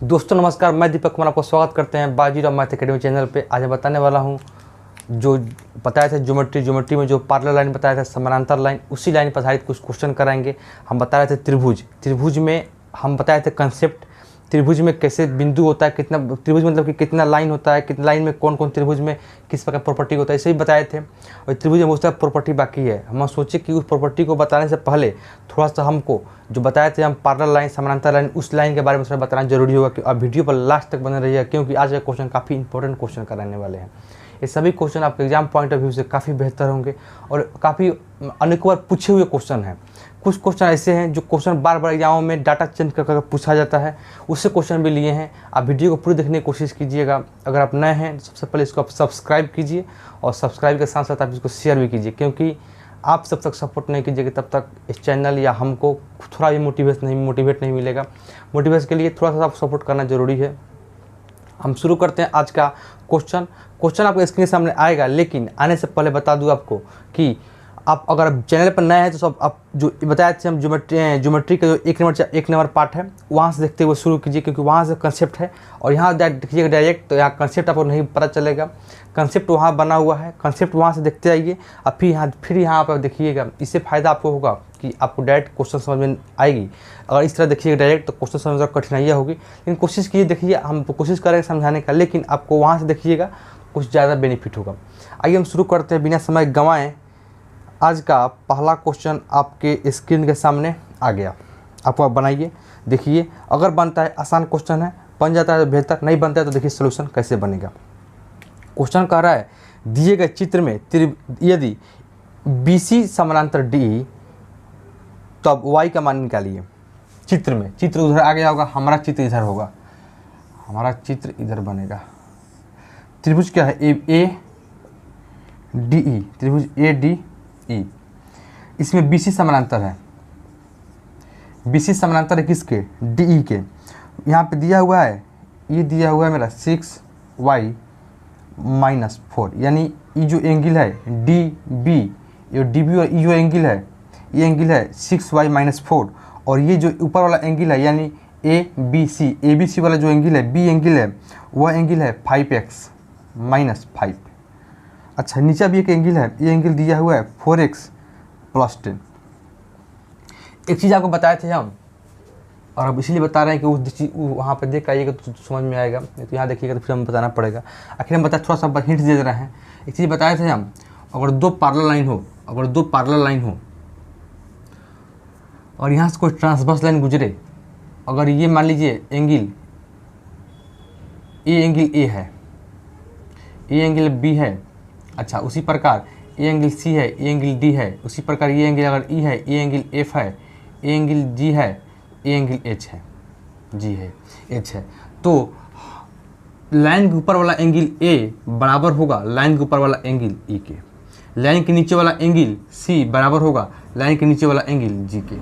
दोस्तों नमस्कार, मैं दीपक कुमार आपको स्वागत करते हैं बाजीराव मैथ अकेडमी चैनल पे। आज मैं बताने वाला हूं जो बताया था ज्योमेट्री में जो पैरेलल लाइन बताया था, समानांतर लाइन, उसी लाइन पर आधारित कुछ क्वेश्चन कराएंगे। हम बता रहे थे त्रिभुज में हम बताए थे कंसेप्ट, त्रिभुज में कैसे बिंदु होता है, कितना त्रिभुज मतलब कि कितना लाइन होता है, कितना लाइन में कौन कौन त्रिभुज में किस प्रकार प्रॉपर्टी होता है, इसे भी बताए थे। और त्रिभुज में बहुत सारा प्रॉपर्टी बाकी है। हम सोचे कि उस प्रॉपर्टी को बताने से पहले थोड़ा सा हमको जो बताए थे हम पैरेलल लाइन, समानांतर लाइन, उस लाइन के बारे में थोड़ा बताना जरूरी होगा कि आप वीडियो पर लास्ट तक बने रहिए, क्योंकि आज का क्वेश्चन काफ़ी इंपॉर्टेंट क्वेश्चन कराने वाले हैं। ये सभी क्वेश्चन आपके एग्जाम पॉइंट ऑफ व्यू से काफ़ी बेहतर होंगे और काफ़ी अनेकों बार पूछे हुए क्वेश्चन हैं। कुछ क्वेश्चन ऐसे हैं जो क्वेश्चन बार बार एग्जामों में डाटा चेंज कर पूछा जाता है, उससे क्वेश्चन भी लिए हैं। आप वीडियो को पूरी देखने की कोशिश कीजिएगा। अगर आप नए हैं तो सबसे पहले इसको आप सब्सक्राइब कीजिए और सब्सक्राइब के साथ साथ आप इसको शेयर भी कीजिए, क्योंकि आप जब तक सपोर्ट नहीं कीजिएगा तब तक इस चैनल या हमको थोड़ा भी मोटिवेट नहीं मिलेगा। मोटिवेशन के लिए थोड़ा सा आप सपोर्ट करना ज़रूरी है। हम शुरू करते हैं आज का क्वेश्चन आपके स्क्रीन के सामने आएगा, लेकिन आने से पहले बता दूं आपको कि आप अगर चैनल पर नए हैं तो सब आप जो बताए थे हम ज्योमेट्री का जो एक नंबर पार्ट है वहाँ से देखते हुए शुरू कीजिए, क्योंकि वहाँ से कंसेप्ट है और यहाँ देखिएगा डायरेक्ट तो यहाँ कंसेप्ट आपको नहीं पता चलेगा। कंसेप्ट वहाँ बना हुआ है, कंसेप्ट वहाँ से देखते आइए। अब फिर यहाँ पर देखिएगा, इससे फ़ायदा आपको होगा कि आपको डायरेक्ट क्वेश्चन समझ में आएगी। अगर इस तरह देखिएगा डायरेक्ट तो क्वेश्चन समझ में कठिनाइयाँ होगी, लेकिन कोशिश कीजिए, देखिए हम कोशिश करेंगे समझाने का, लेकिन आपको वहाँ से देखिएगा कुछ ज़्यादा बेनिफिट होगा। आइए हम शुरू करते हैं बिना समय गंवाएं। आज का पहला क्वेश्चन आपके स्क्रीन के सामने आ गया, आपको आप बनाइए, देखिए। अगर बनता है आसान क्वेश्चन है, बन जाता है तो बेहतर, नहीं बनता है तो देखिए सोल्यूशन कैसे बनेगा। क्वेश्चन कह रहा है दिए गए चित्र में यदि BC समानांतर D तो अब Y का मान निकालिए। चित्र उधर आ गया होगा, हमारा चित्र इधर होगा, हमारा चित्र इधर बनेगा। त्रिभुज क्या है? ADE, त्रिभुज ADE। इसमें BC समानांतर है। BC समानांतर है किसके? DE के। यहाँ पे दिया हुआ है, ये दिया हुआ है मेरा 6y - 4, यानी ये जो एंगल है DB, ये DB और ये जो एंगल है, ये एंगल है 6y - 4, और ये जो ऊपर वाला एंगल है यानी ABC वाला जो एंगल है, B एंगल है, वह एंगल है 5x - 5। अच्छा, नीचे भी एक एंगल है, ये एंगल दिया हुआ है 4x + 10। एक चीज़ आपको बताए थे हम, और अब इसलिए बता रहे हैं कि उस चीज़ वहाँ पर देख आइएगा तो समझ में आएगा, नहीं तो यहाँ देखिएगा तो फिर हमें बताना पड़ेगा। आखिर हम थोड़ा सा हिंट दे रहे हैं। एक चीज़ बताए थे हम, अगर दो पैरेलल लाइन हो और यहाँ से कोई ट्रांसवर्स लाइन गुजरे, अगर ये मान लीजिए एंगल A है, ये एंगल B है, अच्छा उसी प्रकार ये एंगल C है, ये एंगल D है, उसी प्रकार ये एंगल अगर E है, ये एंगल F है, ये एंगल G है, ये एंगल H है, तो लाइन के ऊपर वाला एंगल A बराबर होगा लाइन के ऊपर वाला एंगल E के, लाइन के नीचे वाला एंगल C बराबर होगा लाइन के नीचे वाला एंगल G के।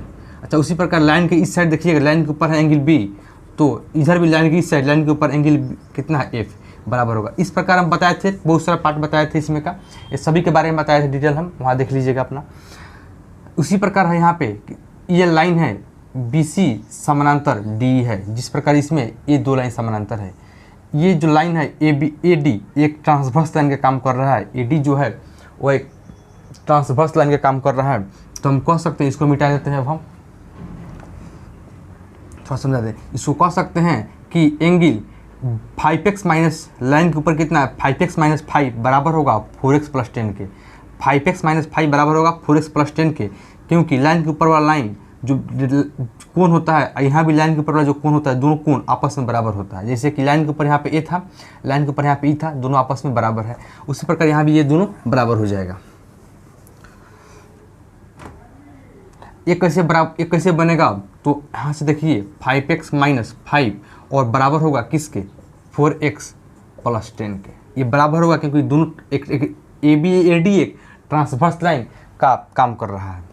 अच्छा, उसी प्रकार लाइन के इस साइड देखिएगा, लाइन के ऊपर है एंगल B, तो इधर भी लाइन के इस साइड लाइन के ऊपर एंगल कितना है F बराबर होगा। इस प्रकार हम बताए थे, बहुत सारा पार्ट बताए थे इसमें का, ये सभी के बारे में बताए थे डिटेल, हम वहाँ देख लीजिएगा अपना। उसी प्रकार है यहाँ पे ये लाइन है BC समानांतर DE है, जिस प्रकार इसमें ये दो लाइन समानांतर है। ये जो लाइन है AD एक ट्रांसवर्स लाइन का काम कर रहा है, AD जो है वो एक ट्रांसवर्स लाइन का काम कर रहा है, तो हम कह सकते हैं, इसको मिटा देते हैं। अब हम थोड़ा समझा दें, इसको कह सकते हैं कि एंगल 5x माइनस लाइन के ऊपर कितना है 5x - 5 बराबर होगा 4x + 10 के। 5x - 5 बराबर होगा 4x + 10 के, क्योंकि लाइन के ऊपर वाला लाइन जो कोण होता है, यहाँ भी लाइन के ऊपर वाला जो कोण होता है, दोनों कोण आपस में बराबर होता है। जैसे कि लाइन के ऊपर यहाँ पे A था, लाइन के ऊपर यहाँ पे E था, दोनों आपस में बराबर है, उसी प्रकार यहाँ भी ये दोनों बराबर हो जाएगा। ये कैसे बनेगा? तो यहाँ से देखिए 5x - 5 और बराबर होगा किसके? 4x + 10 के। ये बराबर होगा क्योंकि दोनों एक AD एक ट्रांसवर्स लाइन का काम कर रहा है।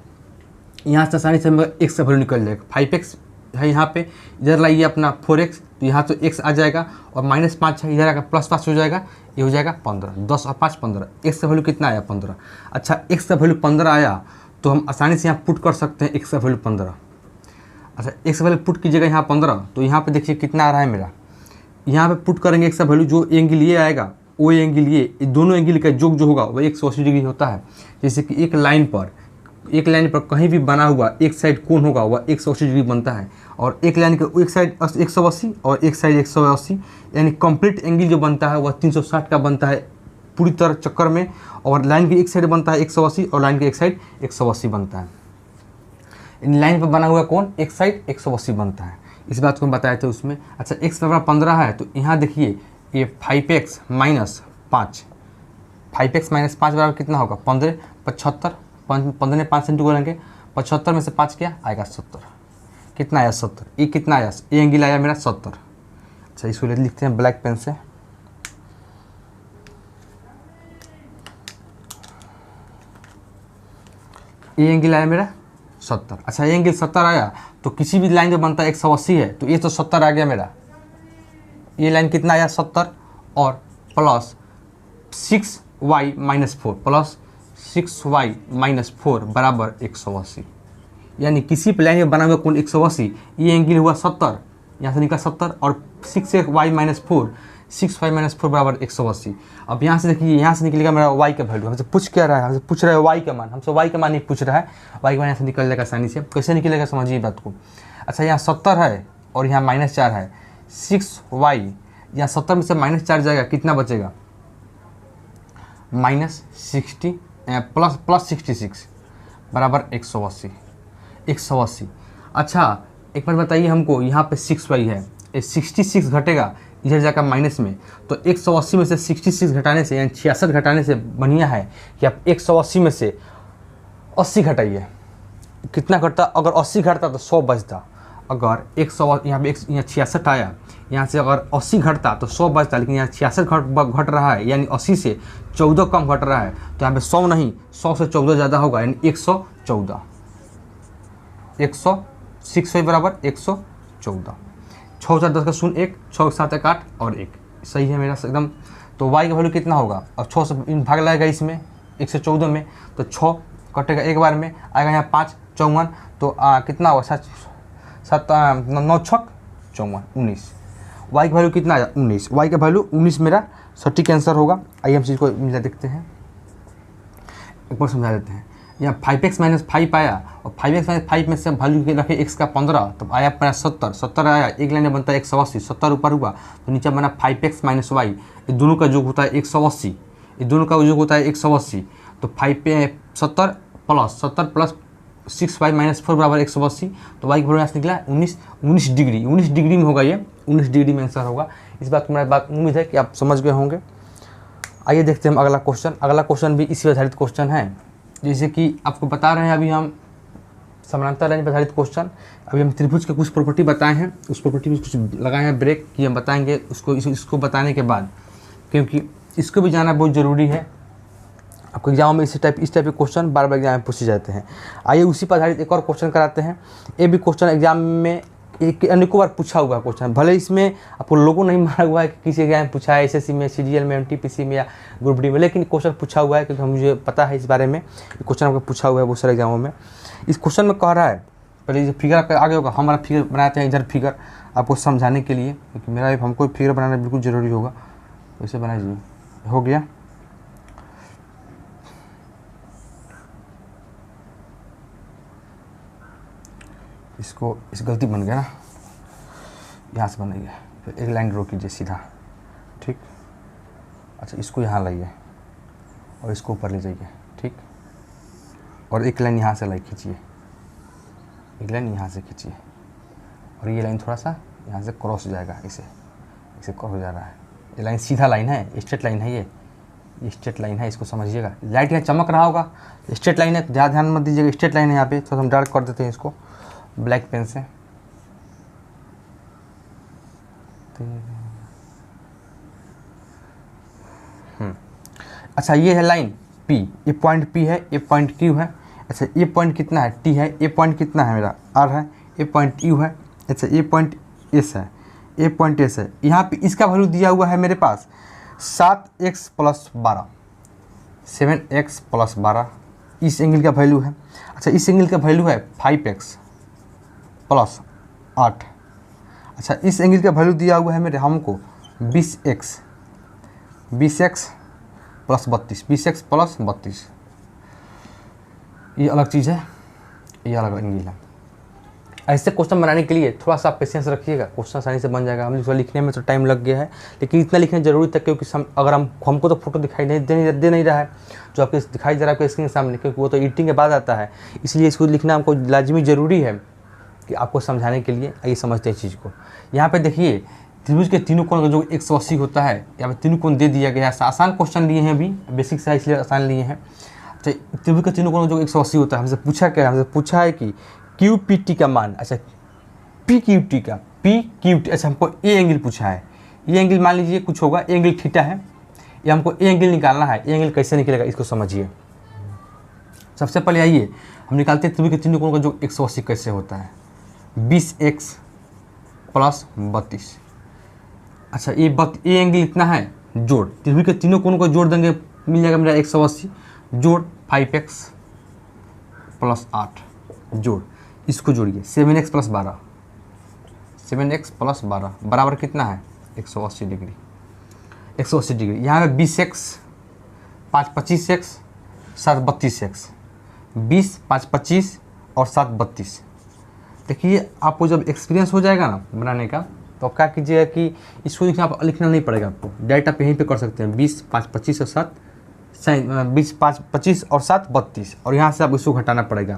यहाँ से आसानी से x का वैल्यू निकल जाएगा। 5x है यहाँ पे, इधर लाइए अपना 4x, तो यहाँ तो x आ जाएगा, और -5 है इधर आकर +5 हो जाएगा, ये हो जाएगा 15। 10 और 5 15, x का वैल्यू कितना आया? 15। अच्छा, x का वैल्यू 15 आया तो हम आसानी से यहाँ पुट कर सकते हैं x का वैल्यू 15। अच्छा एक्स वैल्यू पुट कीजिएगा यहाँ 15, तो यहाँ पे देखिए कितना आ रहा है मेरा, यहाँ पे पुट करेंगे एक्स का वैल्यू, जो एंगल ये आएगा वो एंगल ये दोनों एंगल का योग जो होगा वो 180 डिग्री होता है। जैसे कि एक लाइन पर कहीं भी बना हुआ एक साइड कोण होगा वह 180 डिग्री बनता है, और एक लाइन का एक साइड 180 और एक साइड 180, यानी कंप्लीट एंगल जो बनता है वह 360 का बनता है पूरी तरह चक्कर में, और लाइन की एक साइड बनता है 180 और लाइन की एक साइड 180 बनता है। इन लाइन पर बना हुआ कोण एक साइड 180 बनता है, इस बात को हम बताए थे उसमें। अच्छा एक्स बराबर 15 है, तो यहाँ देखिए ये 5x माइनस 5, 5x माइनस 5 बराबर कितना होगा 15, 75, 15 में 5 सेंटू करेंगे, 75 में से 5 क्या आएगा 70, कितना आया 70, ये कितना आया, ये एंगल आया मेरा 70। अच्छा इसको लिखते हैं ब्लैक पेन से, ये एंगल आया मेरा 70। अच्छा ये एंगल 70 आया, तो किसी भी लाइन जो बनता है 180 है, तो ये तो 70 आ गया मेरा, ये लाइन कितना आया 70, और plus 6y minus 4 plus 6y minus 4 बराबर 180, यानी किसी लाइन में बना हुआ कोण 180, ये एंगल हुआ 70, यहाँ से निकला 70, और 6y माइनस 4 6y माइनस 4 बराबर 180। अब यहाँ से देखिए, यहाँ से निकलेगा मेरा y का वैल्यू, हमसे पूछ क्या रहा है, हमसे पूछ रहा है y का मान, हमसे y का मान नहीं पूछ रहा है, y का मान यहाँ से निकल जाएगा आसानी से। कैसे निकलेगा समझिए बात को। अच्छा यहाँ 70 है और यहाँ -4 है, 6y, यहाँ 70 में से -4 जाएगा, कितना बचेगा -60 प्लस 66 बराबर 180, 180। अच्छा एक बार बताइए हमको, यहाँ पे 6y है, 66 घटेगा इधर जाकर माइनस में, तो 180 में से 66 घटाने से यानी 66 घटाने से बढ़िया है कि आप 180 में से 80 घटाइए, कितना घटता, अगर 80 घटता तो 100 बचता, अगर 100 यहाँ पे यहाँ 66 आया, यहाँ से अगर 80 घटता तो 100 बचता, लेकिन यहाँ 66 घट रहा है, यानी 80 से 14 कम घट रहा है, तो यहाँ पे 100 नहीं 100 से 14 ज़्यादा होगा, यानी 114, 6 बराबर 114, 6 4 10 का 0 1, 6 7 1 8 और 1, सही है मेरा एकदम। तो y का वैल्यू कितना होगा, और 6 से भाग लगाएगा इसमें 114 में, तो 6 कटेगा एक बार में, आएगा यहाँ 5 54, तो कितना होगा 7 9 6 54 19, y का वैल्यू कितना आया 19, y का वैल्यू 19 मेरा सटीक आंसर होगा। आइए हम चीज़ को मिला देखते हैं, एक बार समझा देते हैं। यहाँ 5x माइनस 5 आया, और 5x माइनस 5 में से वैल्यू रखे x का 15, तो आया अपना 70, 70 आया, एक लाइन में बनता है 180, 70 ऊपर हुआ, तो नीचे बना 5x माइनस y, ये दोनों का योग होता है 180, ये दोनों का योग होता है 180, तो 70 प्लस 6y माइनस 4 बराबर 180, तो y का वैल्यू निकला 19 डिग्री, 19 डिग्री में होगा, ये 19 डिग्री में आंसर होगा। इस बात को मेरा बात उम्मीद है कि आप समझ गए होंगे। आइए देखते हैं हम अगला क्वेश्चन। अगला क्वेश्चन भी इसी आधारित क्वेश्चन है, जैसे कि आपको बता रहे हैं अभी हम समानांतर लाइन पर आधारित क्वेश्चन, अभी हम त्रिभुज के कुछ प्रॉपर्टी बताए हैं, उस प्रॉपर्टी में कुछ लगाए हैं ब्रेक कि हम बताएंगे उसको, इसको बताने के बाद, क्योंकि इसको भी जाना बहुत ज़रूरी है। आपको एग्जाम में इस टाइप के क्वेश्चन बार बार एग्जाम में पूछे जाते हैं। आइए उसी पर आधारित एक और क्वेश्चन कराते हैं। ये भी क्वेश्चन एग्जाम में अनेकों बार पूछा हुआ क्वेश्चन, भले इसमें आपको लोगों नहीं मारा हुआ है कि किसी एग्जाम में पूछा है, एसएससी में, सीजीएल में, एनटीपीसी में या ग्रुप डी में, लेकिन क्वेश्चन पूछा हुआ है क्योंकि मुझे पता है इस बारे में, क्वेश्चन आपको पूछा हुआ है बहुत सारे एग्जामों में। इस क्वेश्चन में कह रहा है, पहले ये फिगर आपका आगे होगा, हमारा फिगर बनाते हैं इधर फिगर आपको समझाने के लिए, क्योंकि मेरा हमको फिगर बनाना बिल्कुल ज़रूरी होगा, वैसे बनाइए। हो गया, इसको इस गलती बन गया ना, यहाँ से बनाइए, फिर एक लाइन ड्रॉ कीजिए सीधा, ठीक। अच्छा इसको यहाँ लाइए और इसको ऊपर ले जाइए, ठीक, और एक लाइन यहाँ से लाई खींचिए, एक लाइन यहाँ से खींचिए, और ये लाइन थोड़ा सा यहाँ से क्रॉस हो जाएगा, इसे क्रॉस हो जा रहा है, ये लाइन सीधा लाइन है, स्ट्रेट लाइन है, ये स्ट्रेट लाइन है, इसको समझिएगा। लाइट यहाँ चमक रहा होगा, स्ट्रेट लाइन है, ज़्यादा ध्यान मत दीजिएगा, स्ट्रेट लाइन है यहाँ पे, तो हम डार्क कर देते हैं इसको ब्लैक पेन से। अच्छा ये है लाइन P, ये पॉइंट P है, ये पॉइंट Q है। अच्छा ये पॉइंट कितना है T है, ये पॉइंट कितना है मेरा R है, ये पॉइंट U है। अच्छा ये पॉइंट S है, ये पॉइंट S है। यहाँ पे इसका वैल्यू दिया हुआ है मेरे पास 7x प्लस 12, 7x प्लस 12 इस एंगल का वैल्यू है। अच्छा इस एंगल का वैल्यू है 5x, प्लस 8। अच्छा, इस एंगल का वैल्यू दिया हुआ है मेरे हमको 20x प्लस 32, 20x प्लस 32। ये अलग चीज़ है, ये अलग एंगल है। ऐसे क्वेश्चन बनाने के लिए थोड़ा सा पेशेंस रखिएगा, क्वेश्चन आसानी से बन जाएगा। हम लिखने में तो टाइम लग गया है, लेकिन इतना लिखना जरूरी था क्योंकि अगर हमको तो फोटो दिखाई दे नहीं रहा है जो आपके दिखाई दे रहा है आपके स्क्रीन के सामने, क्योंकि वो तो एडिटिंग के बाद आता है, इसलिए इसको लिखना हमको लाजमी ज़रूरी है कि आपको समझाने के लिए। आइए समझते हैं चीज़ को। यहाँ पर देखिए, त्रिभुज के तीनों कोण का जो 180 होता है, यहाँ पे तीनों कोण दे दिया गया है। आसान क्वेश्चन लिए हैं, अभी बेसिक से इसलिए आसान लिए हैं। अच्छा, त्रिभुज के तीनों कोण का जो 180 होता है, हमसे पूछा क्या है? हमसे पूछा है कि क्यू पी टी का मान। अच्छा, पी क्यू टी का अच्छा हमको ए एंगल पूछा है। ये एंगल मान लीजिए कुछ होगा, ए एंगल थीटा है, ये हमको ए एंगल निकालना है। ए एंगल कैसे निकलेगा इसको समझिए। सबसे पहले आइए हम निकालते हैं त्रिभुज के तीनों कोण का जो 180 कैसे होता है। 20x plus 32। अच्छा, ये एंगल इतना है, जोड़ त्रिभुज के तीनों कोणों को जोड़ देंगे, मिल जाएगा मेरा 180 जोड़ 5x प्लस 8 जोड़, इसको जोड़िए 7x प्लस 12, 7x प्लस 12 बराबर कितना है 180 डिग्री। 180 डिग्री यहाँ पे 20x 5 25x 7 32x, 20 5 25 और 7 32। देखिए, आपको जब एक्सपीरियंस हो जाएगा ना बनाने का, तो आप क्या कीजिएगा कि इसको लिखना नहीं पड़ेगा आपको, डायरेक्ट आप यहीं पे कर सकते हैं। 20 5 25 और 7 20 5 25 और 7 32, और यहाँ से आप इसको घटाना पड़ेगा,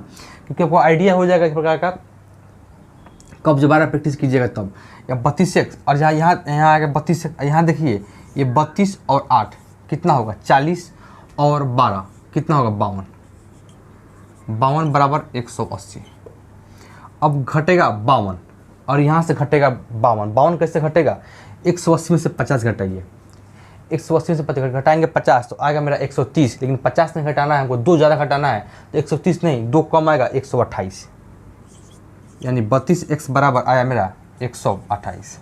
क्योंकि आपको आइडिया हो जाएगा इस प्रकार का। कब दोबारा प्रैक्टिस कीजिएगा तब। या 32x और यहाँ आ गया 32, यहाँ देखिए ये 32 और 8 कितना होगा 40 और 12 कितना होगा 52, 52 बराबर 180। अब घटेगा 52 और यहाँ से घटेगा 52। 52 कैसे घटेगा? 180 में से 50 घटाइए, 180 में से 50 घटाएंगे 50 तो आएगा मेरा 130, लेकिन 50 नहीं घटाना है हमको, 2 ज़्यादा घटाना है तो 130 नहीं 2 कम आएगा 128, यानी 32x बराबर आया मेरा 128।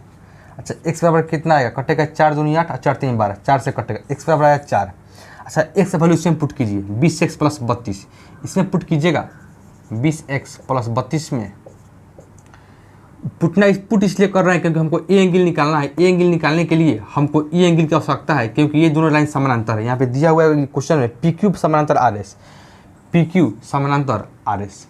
अच्छा, x बराबर कितना आएगा? कटेगा 4 दूनी 8 और 4 3 12, 4 से कटेगा, x बराबर आया 4। अच्छा, x का वैल्यू इसमें पुट कीजिए 20x प्लस 32, इसमें पुट कीजिएगा 20x प्लस 32 में। पुट इसलिए कर रहे हैं क्योंकि हमको ए एंगल निकालना है। ए एंगल निकालने के लिए हमको ई एंगल की आवश्यकता है, क्योंकि ये दोनों लाइन समानांतर है। यहाँ पे दिया हुआ है क्वेश्चन में पी क्यू समानांतर आर एस, पी क्यू समानांतर आर एस,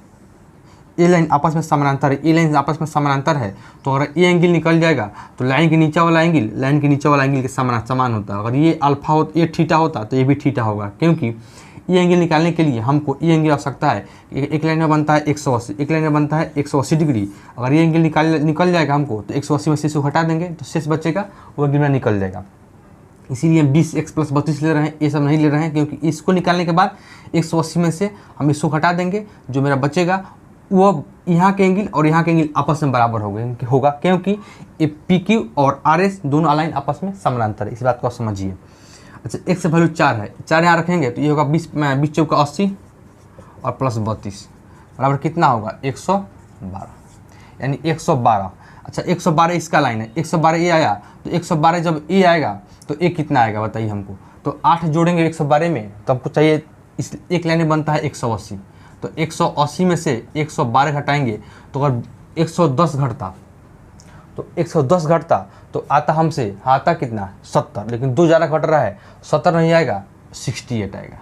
ए लाइन आपस में समानांतर है, ए लाइन आपस में समानांतर है। तो अगर ए एंगल निकल जाएगा तो लाइन के नीचे वाला एंगल लाइन के नीचे वाला एंगल के समान होता है। अगर ये अल्फा हो, ये थीटा होता तो ये भी थीटा होगा, क्योंकि ये एंगल निकालने के लिए हमको ये एंगल आवश्यकता है। एक लाइन में बनता है 180, एक लाइन में बनता है 180 डिग्री। अगर ये एंगल निकल जाएगा हमको तो 180 में से इसको हटा देंगे तो शेष बचेगा, वो एंगल में निकल जाएगा। इसीलिए हम 20x प्लस 32 ले रहे हैं, ये सब नहीं ले रहे हैं, क्योंकि इसको निकालने के बाद 180 में से हम इसको हटा देंगे, जो मेरा बचेगा वो यहाँ के एंगल और यहाँ के एंगल आपस में बराबर होगा, क्योंकि ये पी क्यू और आर एस दोनों लाइन आपस में समानांतर है। इस बात को आप समझिए। अच्छा, x से वैल्यू 4 है, 4 यहाँ रखेंगे तो ये होगा 20 चौका 80 और प्लस 32 बराबर कितना होगा 112, यानी 112। अच्छा, 112 इसका लाइन है, 112 ये आया तो 112 जब ये आएगा तो ये कितना आएगा बताइए हमको। तो 8 जोड़ेंगे 112 में तो हमको चाहिए, इस एक लाइन में बनता है 180, तो 180 में से 112 घटाएंगे तो अगर 110 घटता तो 110 घटता तो आता हमसे, आता कितना 70, लेकिन 2 ज़्यादा घट रहा है, 70 नहीं आएगा 68 आएगा।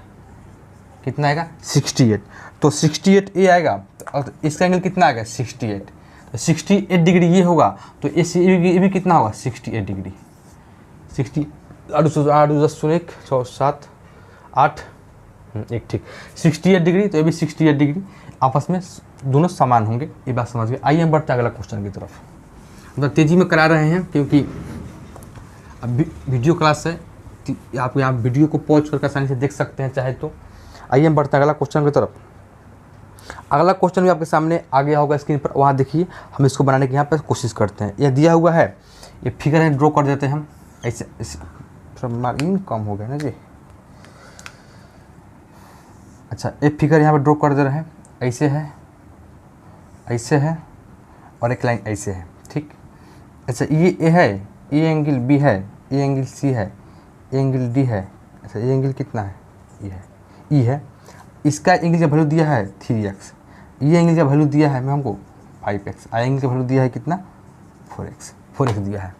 कितना आएगा 68, तो 68 ये आएगा और इसका एंगल कितना आएगा 68, तो 68 डिग्री ये होगा, तो ये भी कितना होगा 68 डिग्री। 60 8 10 1 6 7 8 एक ठीक 68 डिग्री, तो ये भी 68 डिग्री आपस में दोनों समान होंगे। ये बात समझ गए। आइए हम बढ़ते हैं अगला क्वेश्चन की तरफ। मतलब तेज़ी में करा रहे हैं क्योंकि अब वीडियो क्लास है, आप यहाँ वीडियो को पॉज करके आसानी से देख सकते हैं चाहे तो। आइए हम बढ़ते हैं अगला क्वेश्चन की तरफ। अगला क्वेश्चन भी आपके सामने आ गया होगा स्क्रीन पर, वहाँ देखिए। हम इसको बनाने की यहाँ पर कोशिश करते हैं। यह दिया हुआ है, ये फिगर है, ड्रॉ कर देते हैं हम ऐसे। मार्जिन कम हो गया ना जी। अच्छा, एक फिगर यहाँ पर ड्रॉ कर दे रहे हैं, ऐसे है, ऐसे है और एक लाइन ऐसे है, ठीक। अच्छा, ये ए है, ये एंगल बी है, ये एंगल सी है, ये एंगल डी है। अच्छा, ये एंगल कितना है, ये है, ई है। इसका एंगल का वैल्यू दिया है 3x, ये एंगल का वैल्यू दिया है मैं हमको 5x। एंगल की वैल्यू दिया है कितना 4x दिया है।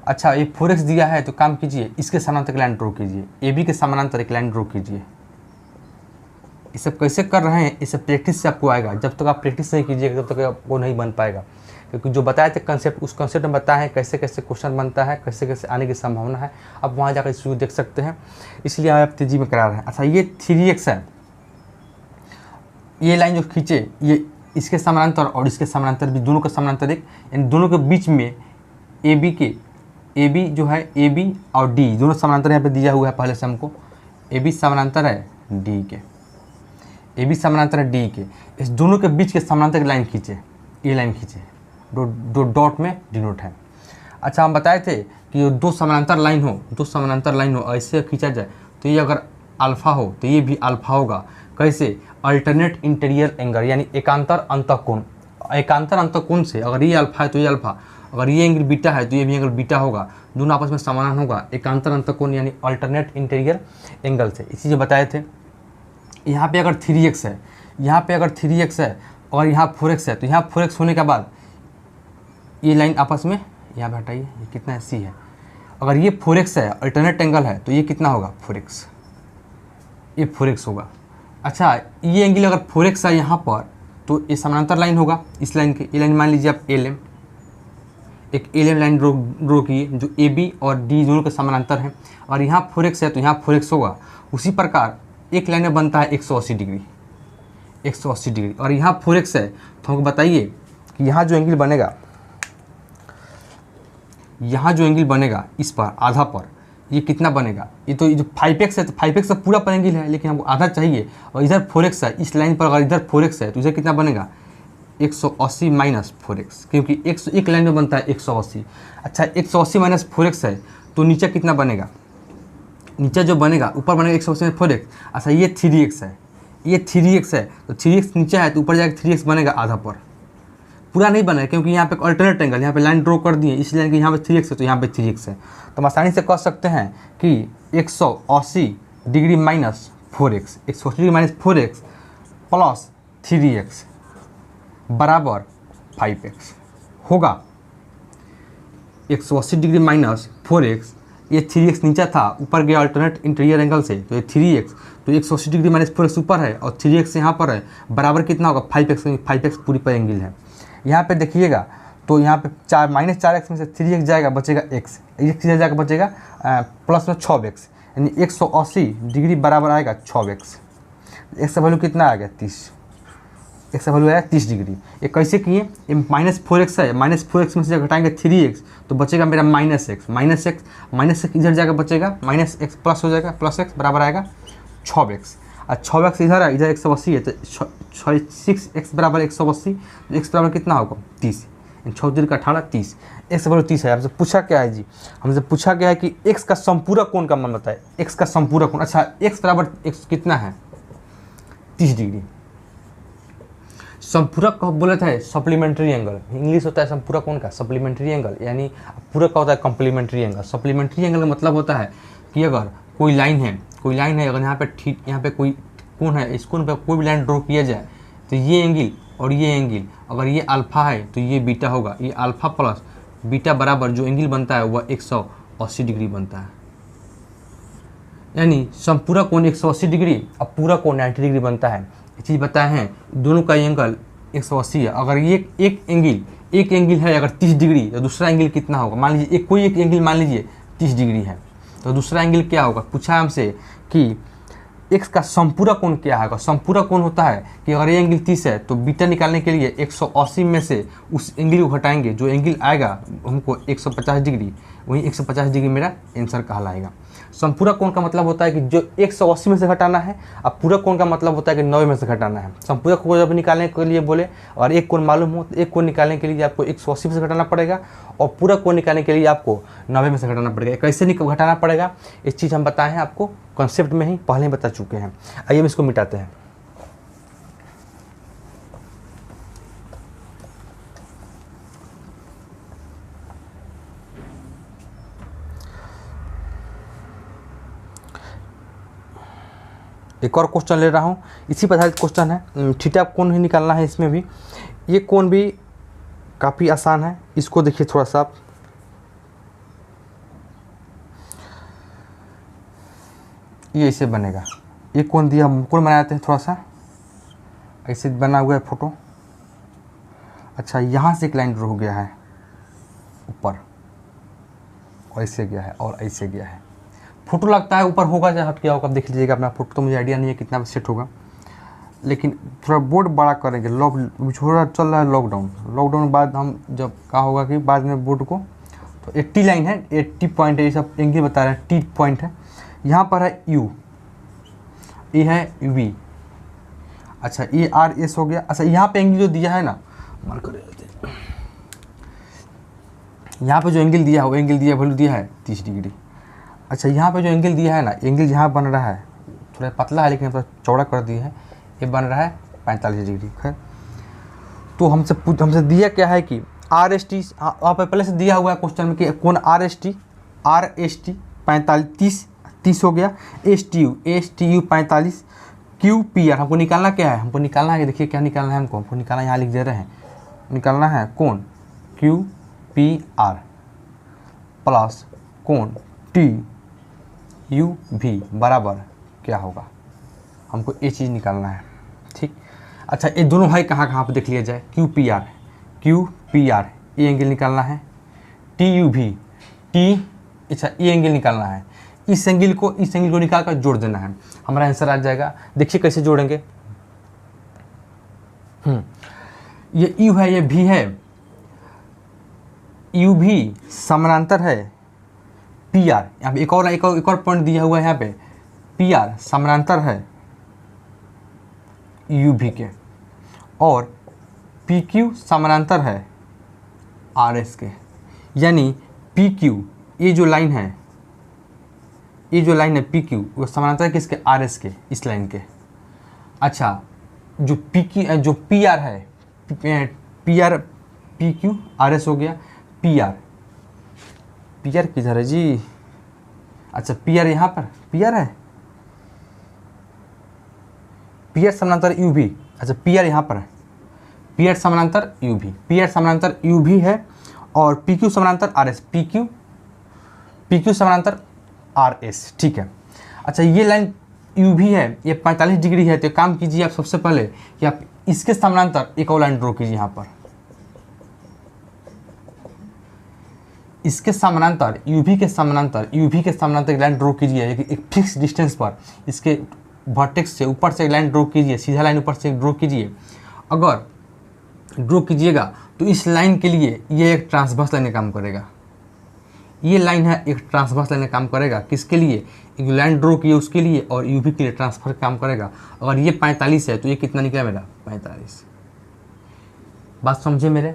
अच्छा ये 4x दिया है तो काम कीजिए, इसके समानांतर एक लाइन ड्रॉ कीजिए, AB के समानांतर एक लाइन ड्रॉ कीजिए। ये सब कैसे कर रहे हैं, ये सब प्रैक्टिस से आपको आएगा। जब तक आप प्रैक्टिस नहीं कीजिएगा तब तक आपको नहीं बन पाएगा, क्योंकि जो बताए थे कंसेप्ट, उस कंसेप्ट में बताया है कैसे कैसे क्वेश्चन बनता है, कैसे कैसे आने की संभावना है। आप वहाँ जाकर इस देख सकते हैं, इसलिए आप तेजी में करा रहे हैं। अच्छा ये 3x है, ये लाइन जो खींचे ये इसके समानांतर और इसके समानांतर भी, दोनों का समानांतर एक, यानी दोनों के बीच में AB जो है AB और D दोनों समानांतर यहाँ पे दिया हुआ है पहले से हमको। AB समानांतर है D के, AB समानांतर है D के, इस दोनों के बीच के समानांतर की लाइन खींचे, ये लाइन खींचे, दो डॉट में डिनोट है। अच्छा हम बताए थे कि दो समानांतर लाइन हो ऐसे खींचा जाए तो ये अगर अल्फ़ा हो तो ये भी अल्फ़ा होगा। कैसे, अल्टरनेट इंटीरियर एंगल, यानी एकांतर अंतःकोण। एकांतर अंतःकोण से अगर ये अल्फ़ा है तो ये अल्फ़ा, अगर ये एंगल बीटा है तो ये भी एंगल बीटा होगा, दोनों आपस में समान होगा। एकांतर अंतःकोण यानी अल्टरनेट इंटीरियर एंगल से, इसी जो बताए थे। यहाँ पे अगर 3x है, यहाँ पे अगर 3x है और यहाँ 4x है, तो यहाँ 4x होने के बाद ये लाइन आपस में, यहाँ पे हटाइए, ये कितना है c है। अगर ये 4x है, अल्टरनेट एंगल है, तो ये कितना होगा 4x, ये 4x होगा। अच्छा ये एंगल अगर 4x है यहाँ पर, तो ये समानांतर लाइन होगा इस लाइन के। ये लाइन मान लीजिए आप LM, एक LM लाइन ड्रॉ किए जो AB और D दोनों के समानांतर हैं, और यहाँ 4x है तो यहाँ 4x होगा। उसी प्रकार एक लाइन में बनता है 180 डिग्री, 180 डिग्री, और यहाँ 4x है तो हमको बताइए कि यहाँ जो एंगल बनेगा, यहाँ जो एंगल बनेगा इस पर आधा पर, ये कितना बनेगा। ये तो जो 5x है तो 5x तो पूरा पर एंगल है, लेकिन हमको आधा चाहिए, और इधर 4x है, इस लाइन पर अगर इधर 4x है तो इधर कितना बनेगा 180 माइनस 4x, क्योंकि एक लाइन में बनता है 180। अच्छा 180 माइनस 4x है तो नीचे कितना बनेगा, नीचे जो बनेगा ऊपर बनेगा 180 माइनस 4x। अच्छा ये 3x है, ये 3x है तो 3x नीचे है तो ऊपर जाकर 3x बनेगा आधा पर, पूरा नहीं बना है, क्योंकि यहाँ पे अल्टरनेट एंगल, यहाँ पे लाइन ड्रॉ कर दिए, इस लाइन के यहाँ पे 3x है तो यहाँ पे 3x है। तो हम आसानी से कह सकते हैं कि 180 degree minus 4x, 180 degree minus 4x plus 3x बराबर 5x होगा। 180 डिग्री माइनस 4x, ये 3x नीचे था, ऊपर गया अल्टरनेट इंटीरियर एंगल से, तो ये 3x, तो 180 डिग्री माइनस 4x ऊपर है और 3x यहाँ पर है, बराबर कितना होगा 5x, क्योंकि 5x पूरी पर एंगल है। यहाँ पे देखिएगा तो यहाँ पे माइनस 4x में से 3x जाएगा, बचेगा x, x किधर जाकर बचेगा प्लस में 6x, यानी 180 डिग्री बराबर आएगा 6x। x का वैल्यू कितना आ गया 30, x का वैल्यू आया 30 डिग्री। ये कैसे किए, ये माइनस 4x है, माइनस 4x में से घटाएंगे 3x तो बचेगा मेरा माइनस x, माइनस x इधर जाकर बचेगा, माइनस x प्लस हो जाएगा, प्लस x बराबर आएगा 6x। और 6x इधर है, इधर 180 है तो 6x बराबर 180, x बराबर कितना होगा 30, 6 का 18 30, x बराबर 30 है। आपसे पूछा क्या है जी, हमसे पूछा गया है कि x का संपूरक कोण का मान बताए, x का संपूरक कोण। अच्छा x बराबर x कितना है 30 डिग्री। संपूरक का बोला था सप्लीमेंट्री एंगल, इंग्लिश होता है संपूरक कोण का सप्लीमेंट्री एंगल, यानी पूरक का होता है कॉम्प्लीमेंट्री एंगल। सप्लीमेंट्री एंगल का मतलब होता है कि अगर कोई लाइन है अगर यहाँ पे कोई कोण है, इस कोण पे कोई भी लाइन ड्रॉ किया जाए तो ये एंगल और ये एंगल, अगर ये अल्फ़ा है तो ये बीटा होगा, ये अल्फ़ा प्लस बीटा बराबर जो एंगल बनता है वह 180 डिग्री बनता है। यानी संपूरक कोण 180 डिग्री और पूरा कोण 90 डिग्री बनता है। ये चीज़ बताए हैं, दोनों का एंगल 180 है। अगर ये एक एंगल है अगर 30 डिग्री तो दूसरा एंगल कितना होगा, मान लीजिए कोई एक एंगल मान लीजिए 30 डिग्री है तो दूसरा एंगल क्या होगा। पूछा है हमसे कि x का संपूरक कोण क्या है। संपूरक कोण होता है कि अगर ये एंगल 30 है तो बीटा निकालने के लिए 180 में से उस एंगल को घटाएंगे, जो एंगल आएगा हमको 150 डिग्री, वही 150 डिग्री मेरा आंसर कहलाएगा। संपूरक कोण का मतलब होता है कि जो 180 में से घटाना है, और पूरक कोण का मतलब होता है कि 90 में से घटाना है। संपूरक कोण जब निकालने के लिए बोले और एक कोण मालूम हो तो एक कोण निकालने के लिए आपको 180 में से घटाना पड़ेगा, और पूरक कोण निकालने के लिए आपको 90 में से घटाना पड़ेगा। कैसे घटाना पड़ेगा इस चीज़ हम बताए हैं आपको कॉन्सेप्ट में ही, पहले ही बता चुके हैं। आइए हम इसको मिटाते हैं। एक और क्वेश्चन ले रहा हूँ, इसी पर आधारित क्वेश्चन है। थीटा कोण ही निकालना है इसमें भी। ये कोण भी काफ़ी आसान है, इसको देखिए थोड़ा सा आप। ये ऐसे बनेगा, ये कोण दिया, कोण बनाते हैं थोड़ा सा ऐसे बना हुआ है फोटो। अच्छा, यहाँ से एक लाइन ड्रॉ हो गया है ऊपर, और ऐसे गया है और ऐसे गया है। फोटो लगता है ऊपर होगा या हट गया होगा, आप देख लीजिएगा अपना फोटो, तो मुझे आइडिया नहीं है कितना सेट होगा, लेकिन थोड़ा बोर्ड बड़ा करेंगे। थोड़ा चल रहा है लॉकडाउन के बाद हम जब कहा होगा कि बाद में बोर्ड को, तो 80 लाइन है, 80 पॉइंट है, ये सब एंगल बता रहे हैं, टी पॉइंट है। यहाँ पर है यू, ये है वी। अच्छा, ये आर एस हो गया। अच्छा, यहाँ पे एंगल जो दिया है ना, मार कर यहाँ पे जो एंगल दिया है वो एंगल दिया, वैल्यू दिया है 30 डिग्री। अच्छा, यहाँ पे जो एंगल दिया है ना, एंगल जहाँ बन रहा है थोड़ा पतला है लेकिन थोड़ा चौड़ा कर दिया है, ये बन रहा है 45 डिग्री। खैर, तो हमसे दिया क्या है कि आर एस टी, आप पहले से दिया हुआ है क्वेश्चन में कि कौन आर एस टी 30 हो गया, S T U 45, Q P R. हमको निकालना क्या है, हमको निकालना है, देखिए क्या निकालना है हमको निकालना, यहाँ लिख दे रहे हैं, निकालना है कौन क्यू पी आर प्लस कौन टी यू वी बराबर क्या होगा, हमको ये चीज़ निकालना है। ठीक। अच्छा, ये दोनों है कहाँ पर देख लिया जाए, क्यू पी आर ये एंगल निकालना है, टी यू वी अच्छा ये एंगल निकालना है, इस एंगल को निकाल कर जोड़ देना है, हमारा आंसर आ जाएगा। देखिए कैसे जोड़ेंगे। ये यू है, ये भी है, यू भी समानांतर है पी आर। यहाँ पे एक और पॉइंट दिया हुआ है, यहाँ पे पी आर समानांतर है यू भी के, और पी क्यू समानांतर है आर एस के। यानी पी क्यू, ये जो लाइन है पी क्यू, वो समानांतर है किसके, आर एस के, इस लाइन के। अच्छा, जो पी आर है, पी क्यू आर एस हो गया, पी आर किधर है जी। अच्छा, पी आर यहाँ पर पी आर है, पी आर समानांतर यू भी। अच्छा, पी आर यहाँ पर है, पी आर समानांतर यू भी है, और पी क्यू समानांतर आर एस, पी क्यू समानांतर आर एस। ठीक है। अच्छा, ये लाइन यू भी है, ये 45 डिग्री है, तो काम कीजिए आप सबसे पहले कि आप इसके समानांतर एक और लाइन ड्रॉ कीजिए। यहाँ पर इसके समानांतर यू भी के समानांतर एक लाइन ड्रॉ कीजिए, एक फिक्स डिस्टेंस पर इसके वर्टेक्स से ऊपर से एक लाइन ड्रॉ कीजिए, सीधा लाइन ऊपर से ड्रॉ कीजिए। अगर ड्रॉ कीजिएगा तो इस लाइन के लिए ये एक ट्रांसवर्स लाइन काम करेगा, ये लाइन है एक ट्रांसवर्स लाइन काम करेगा। किसके लिए, एक लाइन ड्रॉ किए उसके लिए, और यू भी के लिए ट्रांसफर काम करेगा। अगर ये 45 है तो ये कितना निकला मेरा, 45। बात समझे मेरे।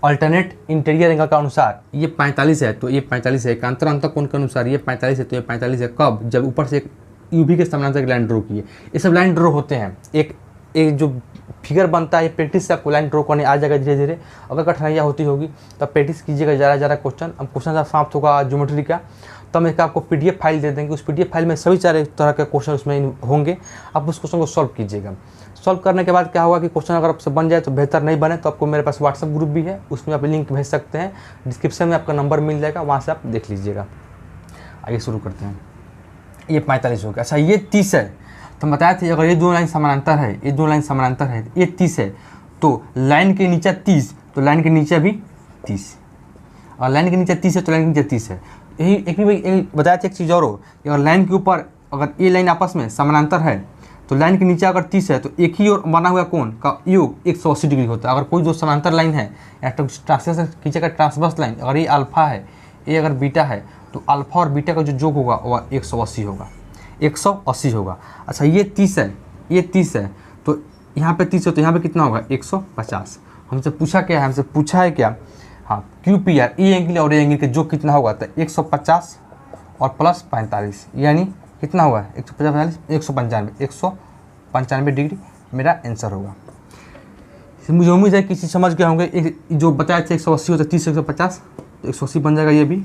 अल्टरनेट इंटीरियर एंगल के अनुसार ये 45 है तो ये 45 है, एकांतर अंतर कोण के अनुसार ये 45 है तो ये 45 है। कब, जब ऊपर से एक यू भी के समानांतर एक लाइन ड्रॉ किए। ये सब लाइन ड्रॉ होते हैं, एक जो फिगर बनता है, प्रैक्टिस से आपको लाइन ड्रॉ करने आ जाएगा धीरे धीरे। अगर कठिनाइयाँ होती होगी तो प्रैक्टिस कीजिएगा ज़्यादा क्वेश्चन। अब क्वेश्चन जब समाप्त होगा ज्योमेट्री का, तब मैं आपको पीडीएफ फाइल दे देंगे, उस पीडीएफ फाइल में सभी सारे तरह के क्वेश्चन उसमें होंगे। आप उस क्वेश्चन को सॉल्व कीजिएगा। सॉल्व करने के बाद क्या होगा कि क्वेश्चन अगर आपसे बन जाए तो बेहतर, नहीं बने तो आपको मेरे पास व्हाट्सएप ग्रुप भी है, उसमें आप लिंक भेज सकते हैं, डिस्क्रिप्शन में आपका नंबर मिल जाएगा, वहाँ से आप देख लीजिएगा। आइए शुरू करते हैं। ये 45 हो गया। अच्छा, ये 30 है, तो हम बताए थे अगर ये दो लाइन समानांतर है, ये 30 है, तो लाइन के नीचे 30, तो लाइन के नीचे भी 30, और लाइन के नीचे 30 है तो लाइन के नीचे 30 है। यही एक बताया था एक चीज़ और हो, अगर लाइन के ऊपर अगर ये लाइन आपस में समानांतर है तो लाइन के नीचे अगर 30 है तो एक ही और बना हुआ कोण का योग 180 डिग्री होता है। अगर कोई जो समानांतर लाइन है या खींचेगा ट्रांसवर्स लाइन, अगर ये अल्फा है, ये अगर बीटा है, तो अल्फा और बीटा का जो योग होगा वह 180 होगा। अच्छा, ये 30 है, तो यहाँ पे 30 है तो यहाँ पे कितना होगा, 150। हमसे पूछा क्या है, हमसे पूछा है क्या, हाँ, क्यू पी आर, ये एंगल और ये एंगल के जो कितना होगा, तो 150 और प्लस 45, यानी कितना होगा, 195 डिग्री मेरा आंसर होगा। मुझे उम्मीद है किसी समझ गए होंगे। एक जो बताया था 180 होता है, 30 से 150 तो 180 बन जाएगा। ये भी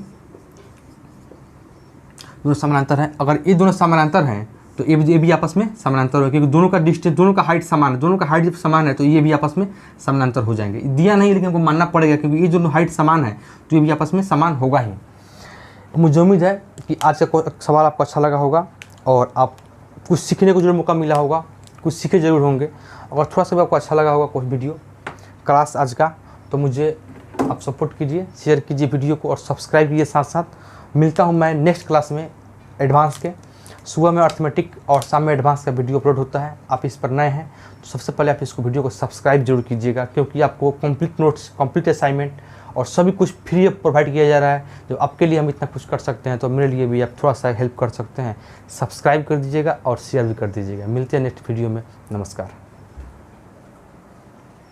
दोनों समानांतर हैं। अगर ये दोनों समानांतर हैं तो ये भी आपस में समानांतर हो, क्योंकि दोनों का डिस्टेंस, दोनों का हाइट समान है, दोनों का हाइट जब समान है तो ये भी आपस में समानांतर हो जाएंगे। दिया नहीं लेकिन हमको मानना पड़ेगा, क्योंकि ये दोनों हाइट समान है तो ये भी आपस में समान होगा ही। मुझे उम्मीद है कि आज का सवाल आपको अच्छा लगा होगा और आप कुछ सीखने को जरूर मौका मिला होगा, कुछ सीखे जरूर होंगे। अगर थोड़ा सा भी आपको अच्छा लगा होगा कोई वीडियो क्लास आज का, तो मुझे आप सपोर्ट कीजिए, शेयर कीजिए वीडियो को और सब्सक्राइब कीजिए साथ साथ। मिलता हूँ मैं नेक्स्ट क्लास में एडवांस के। सुबह में अर्थमेटिक और शाम में एडवांस का वीडियो अपलोड होता है। आप इस पर नए हैं तो सबसे पहले आप इसको वीडियो को सब्सक्राइब जरूर कीजिएगा, क्योंकि आपको कंप्लीट नोट्स, कंप्लीट असाइनमेंट और सभी कुछ फ्री प्रोवाइड किया जा रहा है। जो आपके लिए हम इतना कुछ कर सकते हैं तो मेरे लिए भी आप थोड़ा सा हेल्प कर सकते हैं। सब्सक्राइब कर दीजिएगा और शेयर भी कर दीजिएगा। मिलते हैं नेक्स्ट वीडियो में। नमस्कार।